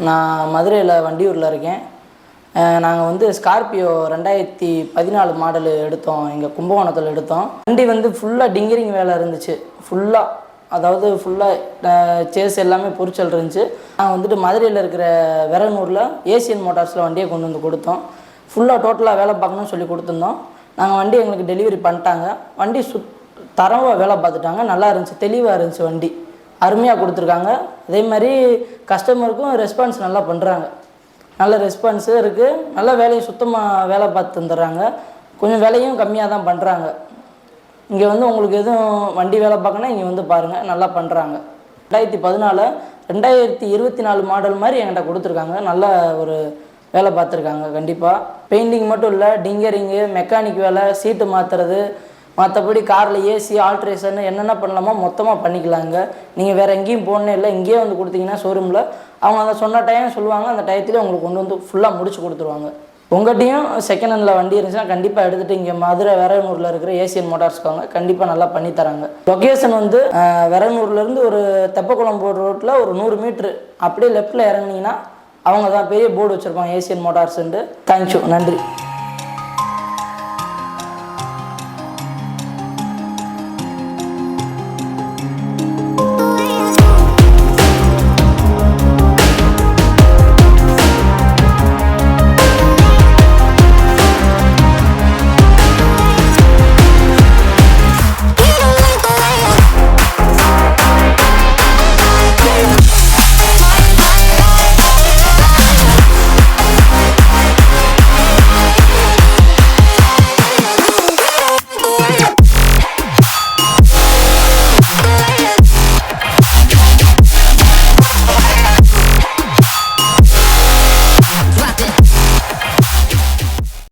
நான் மதுரையில் வண்டியூரில் இருக்கேன். நாங்கள் வந்து ஸ்கார்பியோ 2014 மாடலு எடுத்தோம். எங்கள் கும்பகோணத்தில் எடுத்தோம். வண்டி வந்து ஃபுல்லாக டிங்கரிங் வேலை இருந்துச்சு. ஃபுல்லாக சேஸ் எல்லாமே பொரிச்சல் இருந்துச்சு. நாங்கள் வந்துட்டு மதுரையில் இருக்கிற விரகனூரில் ஏசியன் மோட்டார்ஸில் வண்டியை கொண்டு வந்து கொடுத்தோம். ஃபுல்லாக டோட்டலாக வேலை பார்க்கணும்னு சொல்லி கொடுத்துருந்தோம். நாங்கள் வண்டி எங்களுக்கு டெலிவரி பண்ணிட்டாங்க. வண்டி தரவாக வேலை பார்த்துட்டாங்க. நல்லா இருந்துச்சு, தெளிவாக இருந்துச்சு. வண்டி அருமையாக கொடுத்துருக்காங்க. அதே மாதிரி கஸ்டமருக்கும் ரெஸ்பான்ஸ் நல்லா பண்ணுறாங்க. நல்ல ரெஸ்பான்ஸு இருக்குது. நல்ல வேலையும் சுத்தமாக வேலை பார்த்து தந்துடுறாங்க. கொஞ்சம் விலையும் கம்மியாக தான் பண்ணுறாங்க. இங்கே வந்து உங்களுக்கு எதுவும் வண்டி வேலை பார்க்கணுன்னா இங்கே வந்து பாருங்கள், நல்லா பண்ணுறாங்க. 2024 மாடல் மாதிரி என்கிட்ட கொடுத்துருக்காங்க. நல்ல ஒரு வேலை பார்த்துருக்காங்க. கண்டிப்பாக பெயிண்டிங் மட்டும் இல்லை, டிங்கரிங்கு, மெக்கானிக் வேலை, சீட்டு மாற்றுறது, மற்றபடி காரில் ஏசி ஆல்ட்ரேஷன் என்னென்ன பண்ணலாமோ மொத்தமாக பண்ணிக்கலாங்க. நீங்கள் வேறு எங்கேயும் போகணும் இல்லை, இங்கேயே வந்து கொடுத்தீங்கன்னா ஷோரூமில் அவங்க அந்த சொன்ன டைம் சொல்லுவாங்க. அந்த டயத்துலேயே உங்களுக்கு கொண்டு வந்து ஃபுல்லாக முடிச்சு கொடுத்துருவாங்க. உங்கள்கிட்டையும் செகண்ட் ஹேண்டில் வண்டி இருந்துச்சுன்னா கண்டிப்பாக எடுத்துகிட்டு இங்கே மதுரை விரகனூரில் இருக்கிற ஏசியன் மோட்டார்ஸ்க்கு வாங்க. கண்டிப்பாக நல்லா பண்ணி தராங்க. லொக்கேஷன் வந்து விரகனூர்லேருந்து ஒரு தெப்பக்குளம் போடுற ரோட்டில் ஒரு 100 மீட்ரு அப்படியே லெஃப்ட்டில் இறங்குனீங்கன்னா அவங்க தான் பெரிய போர்டு வச்சுருப்பாங்க, ஏசியன் மோட்டார்ஸுன்ட்டு. தேங்க்யூ, நன்றி.